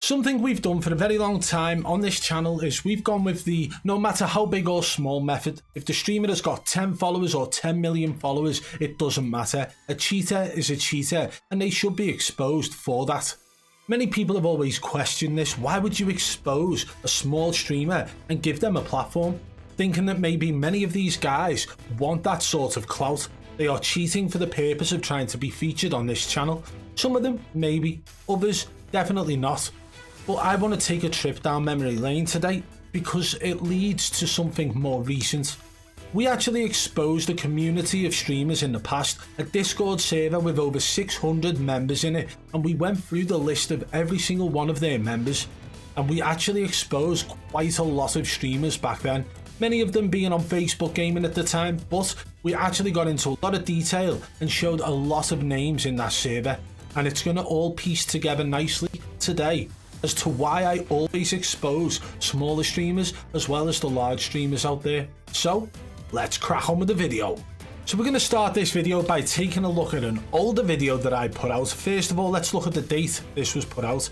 Something we've done for a very long time on this channel is we've gone with the no matter how big or small method. If the streamer has got 10 followers or 10 million followers, it doesn't matter. A cheater is a cheater and they should be exposed for that. Many people have always questioned this. Why would you expose a small streamer and give them a platform? Thinking that maybe many of these guys want that sort of clout. They are cheating for the purpose of trying to be featured on this channel. Some of them, maybe. Others, definitely not. But I want to take a trip down memory lane today because it leads to something more recent. We actually exposed a community of streamers in the past, a Discord server with over 600 members in it, and we went through the list of every single one of their members, and we actually exposed quite a lot of streamers back then, many of them being on Facebook gaming at the time, but we actually got into a lot of detail and showed a lot of names in that server, and it's going to all piece together nicely today as to why I always expose smaller streamers as well as the large streamers out there. So let's crack on with the video. So we're going to start this video by taking a look at an older video that I put out. First of all, let's look at the date this was put out.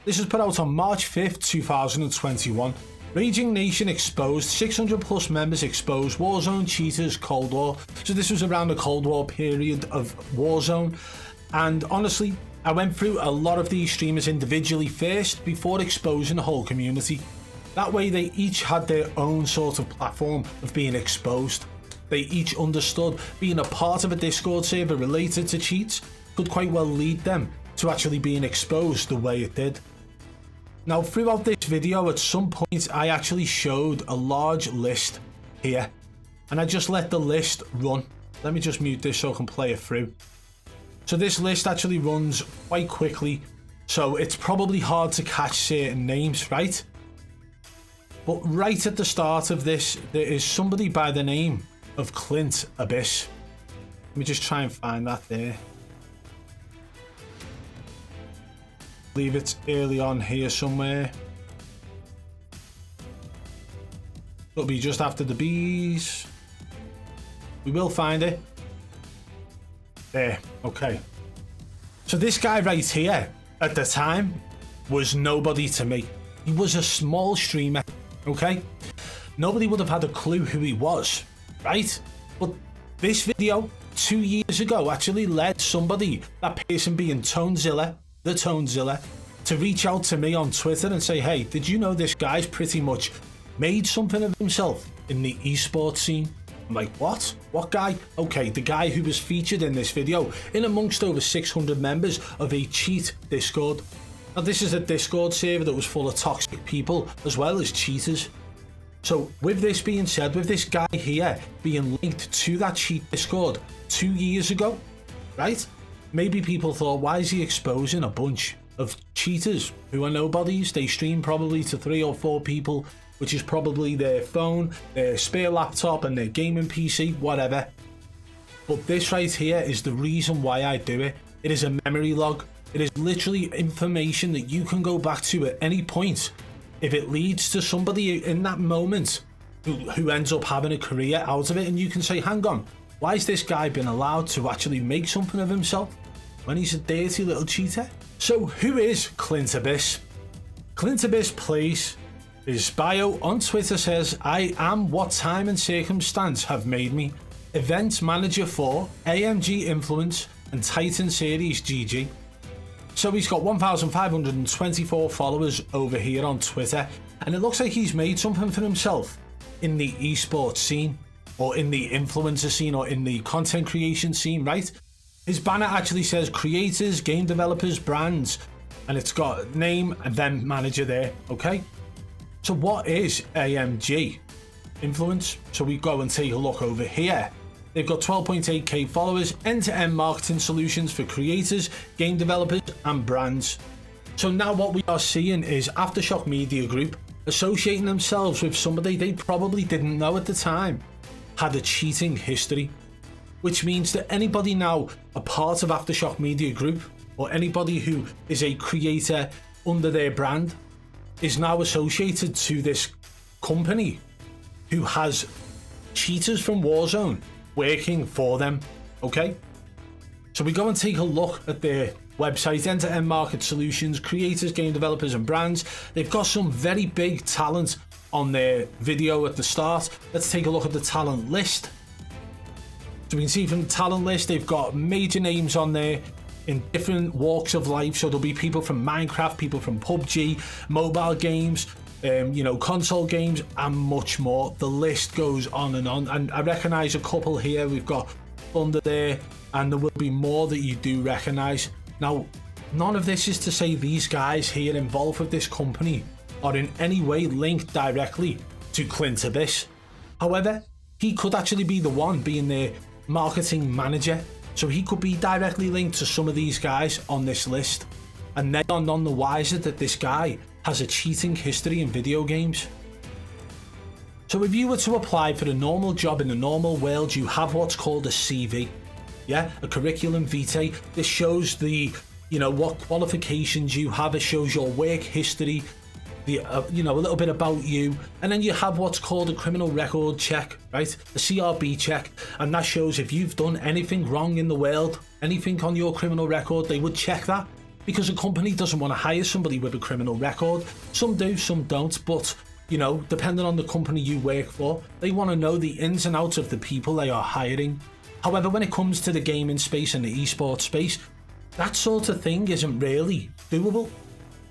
This was put out on March 5th, 2021. Raging Nation exposed, 600 plus members exposed, Warzone cheaters, Cold War. So this was around the Cold War period of Warzone. And honestly, I went through a lot of these streamers individually first before exposing the whole community. That way they each had their own sort of platform of being exposed. They each understood being a part of a Discord server related to cheats could quite well lead them to actually being exposed the way it did. Now throughout this video at some point I actually showed a large list here and I just let the list run. Let me just mute this so I can play it through. So this list actually runs quite quickly, so it's probably hard to catch certain names, right? But right at the start of this, there is somebody by the name of Clint Abyss. Let me just try and find that there. I believe it's early on here somewhere. It'll be just after the bees. We will find it. There, okay. So this guy right here, at the time, was nobody to me. He was a small streamer, okay? Nobody would have had a clue who he was, right? But this video, 2 years ago, actually led somebody, that person being Tonezilla, the Tonezilla, to reach out to me on Twitter and say, hey, did you know this guy's pretty much made something of himself in the esports scene? I'm like, what? What guy? Okay, the guy who was featured in this video in amongst over 600 members of a cheat Discord. Now this is a Discord server that was full of toxic people as well as cheaters. So with this being said, with this guy here being linked to that cheat Discord 2 years ago, right? Maybe people thought, why is he exposing a bunch of cheaters who are nobodies? They stream probably to 3 or 4 people, which is probably their phone, their spare laptop and their gaming PC, whatever. But this right here is the reason why I do it. It is a memory log. It is literally information that you can go back to at any point if it leads to somebody in that moment who ends up having a career out of it, and you can say, hang on, why has this guy been allowed to actually make something of himself when he's a dirty little cheater? So who is Clint Abyss? Clint Abyss plays. His bio on Twitter says, I am what time and circumstance have made me. Event manager for AMG Influence and Titan Series GG. So he's got 1,524 followers over here on Twitter. And it looks like he's made something for himself in the esports scene, or in the influencer scene, or in the content creation scene, right? His banner actually says creators, game developers, brands. And it's got name and then manager there, okay? So what is AMG Influence? So we go and take a look over here. They've got 12.8k followers, end-to-end marketing solutions for creators, game developers and brands. So now what we are seeing is Aftershock Media Group associating themselves with somebody they probably didn't know at the time had a cheating history, which means that anybody now a part of Aftershock Media Group, or anybody who is a creator under their brand, is now associated to this company who has cheaters from Warzone working for them, okay? So we go and take a look at their website, end-to-end market solutions, creators, game developers and brands. They've got some very big talent on their video at the start. Let's take a look at the talent list. So we can see from the talent list, they've got major names on there in different walks of life. So there'll be people from Minecraft, people from PUBG, mobile games, you know, console games, and much more. The list goes on, and I recognize a couple here. We've got Thunder there, and there will be more that you do recognize. Now, none of this is to say these guys here involved with this company are in any way linked directly to Clint Abyss. However, he could actually be the one being their marketing manager, so he could be directly linked to some of these guys on this list, and they are none the wiser that this guy has a cheating history in video games. So if you were to apply for a normal job in the normal world, you have what's called a CV, yeah, a curriculum vitae. This shows the, you know, what qualifications you have. It shows your work history, the you know, a little bit about you, and then you have what's called a criminal record check, right? A CRB check, and that shows if you've done anything wrong in the world, anything on your criminal record. They would check that, because a company doesn't want to hire somebody with a criminal record. Some do, some don't, but you know, depending on the company you work for, they want to know the ins and outs of the people they are hiring. However, when it comes to the gaming space and the esports space, that sort of thing isn't really doable.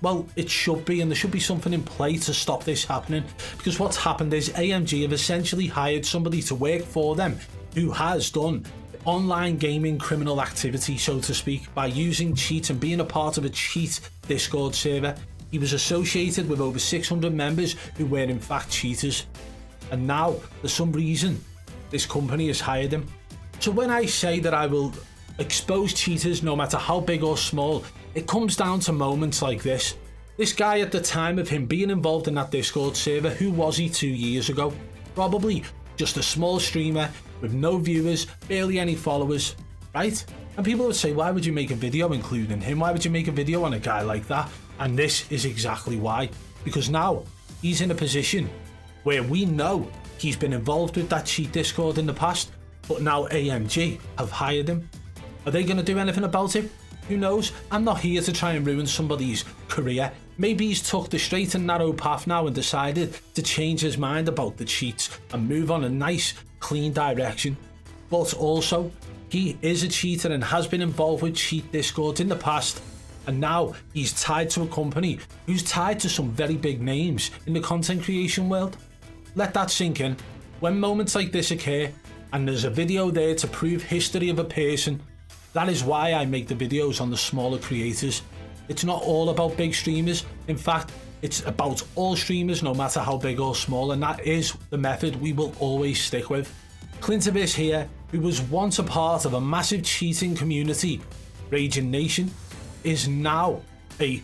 Well, it should be, and there should be something in play to stop this happening, because what's happened is AMG have essentially hired somebody to work for them who has done online gaming criminal activity, so to speak, by using cheats and being a part of a cheat Discord server. He was associated with over 600 members who were in fact cheaters, and now for some reason this company has hired him. So when I say that I will expose cheaters no matter how big or small, it comes down to moments like this. This guy, at the time of him being involved in that Discord server, who was he 2 years ago? Probably just a small streamer with no viewers, barely any followers, right? And people would say, why would you make a video including him? Why would you make a video on a guy like that? And this is exactly why. Because now he's in a position where we know he's been involved with that cheat Discord in the past, but now AMG have hired him. Are they going to do anything about it? Who knows? I'm not here to try and ruin somebody's career. Maybe he's took the straight and narrow path now and decided to change his mind about the cheats and move on a nice, clean direction. But also, he is a cheater and has been involved with cheat Discords in the past. And now he's tied to a company who's tied to some very big names in the content creation world. Let that sink in. When moments like this occur, and there's a video there to prove history of a person, that is why I make the videos on the smaller creators. It's not all about big streamers. In fact, it's about all streamers, no matter how big or small, and that is the method we will always stick with. Clint Abyss here, who was once a part of a massive cheating community, Raging Nation, is now a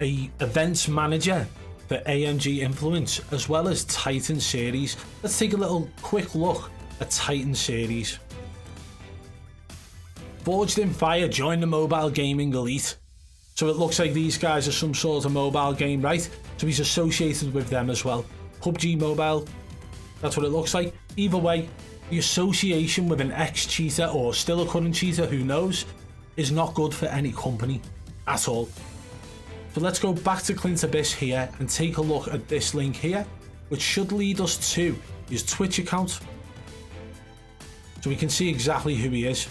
events manager for AMG Influence, as well as Titan Series. Let's take a little quick look at Titan Series. Forged in Fire joined the mobile gaming elite. So it looks like these guys are some sort of mobile game, right? So he's associated with them as well. PUBG Mobile, that's what it looks like. Either way, the association with an ex-cheater or still a current cheater, who knows, is not good for any company at all. So let's go back to Clint Abyss here and take a look at this link here, which should lead us to his Twitch account, so we can see exactly who he is.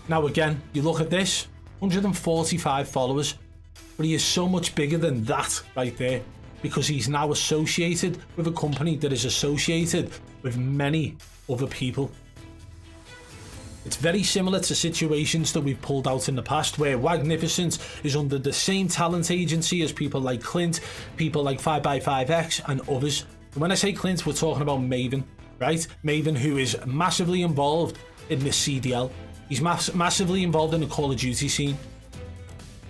Now again, you look at this, 145 followers, but he is so much bigger than that right there, because he's now associated with a company that is associated with many other people. It's very similar to situations that we've pulled out in the past, where Wagnificent is under the same talent agency as people like Clint, people like 5x5x and others. And when I say Clint, we're talking about Maven, right? Maven, who is massively involved in the CDL. He's massively involved in the Call of Duty scene,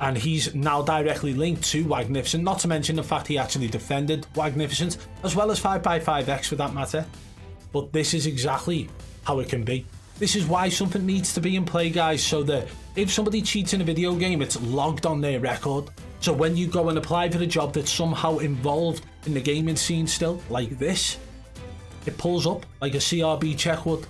and he's now directly linked to Wagnificent, not to mention the fact he actually defended Wagnificent, as well as 5x5x for that matter. But this is exactly how it can be. This is why something needs to be in play, guys, so that if somebody cheats in a video game, it's logged on their record. So when you go and apply for a job that's somehow involved in the gaming scene still, like this, it pulls up like a CRB check would.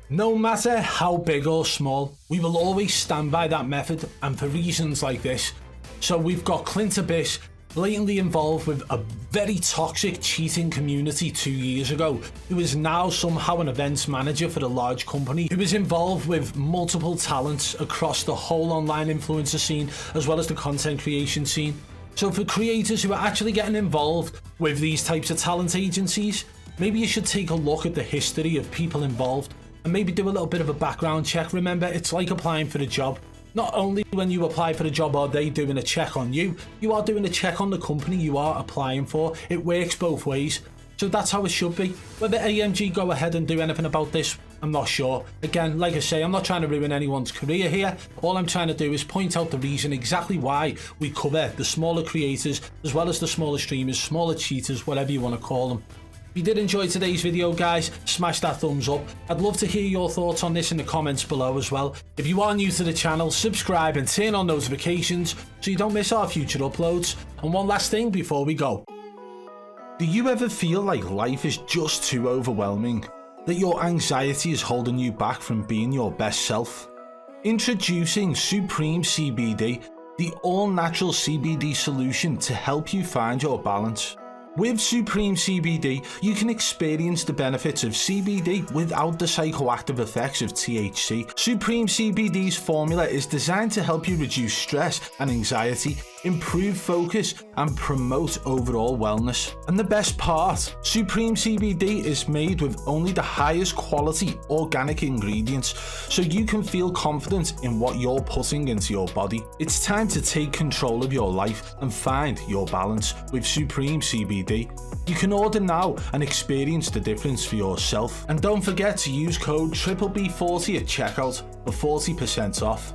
No matter how big or small, we will always stand by that method, and for reasons like this. So we've got Clint Abyss blatantly involved with a very toxic cheating community 2 years ago, who is now somehow an events manager for a large company, who is involved with multiple talents across the whole online influencer scene, as well as the content creation scene. So for creators who are actually getting involved with these types of talent agencies, maybe you should take a look at the history of people involved and maybe do a little bit of a background check. Remember, it's like applying for a job. Not only when you apply for a job are they doing a check on you, you are doing a check on the company you are applying for. It works both ways. So that's how it should be. Whether AMG go ahead and do anything about this, I'm not sure. Again, like I say, I'm not trying to ruin anyone's career here. All I'm trying to do is point out the reason exactly why we cover the smaller creators, as well as the smaller streamers, smaller cheaters, whatever you want to call them. If you did enjoy today's video, guys, smash that thumbs up. I'd love to hear your thoughts on this in the comments below as well. If you are new to the channel, subscribe and turn on notifications so you don't miss our future uploads. And one last thing before we go. Do you ever feel like life is just too overwhelming? That your anxiety is holding you back from being your best self? Introducing Supreme CBD, the all-natural CBD solution to help you find your balance. With Supreme CBD, you can experience the benefits of CBD without the psychoactive effects of THC. Supreme CBD's formula is designed to help you reduce stress and anxiety, improve focus, and promote overall wellness. And the best part, Supreme CBD is made with only the highest quality organic ingredients, so you can feel confident in what you're putting into your body. It's time to take control of your life and find your balance with Supreme CBD. You can order now and experience the difference for yourself. And don't forget to use code BBB40 at checkout for 40% off.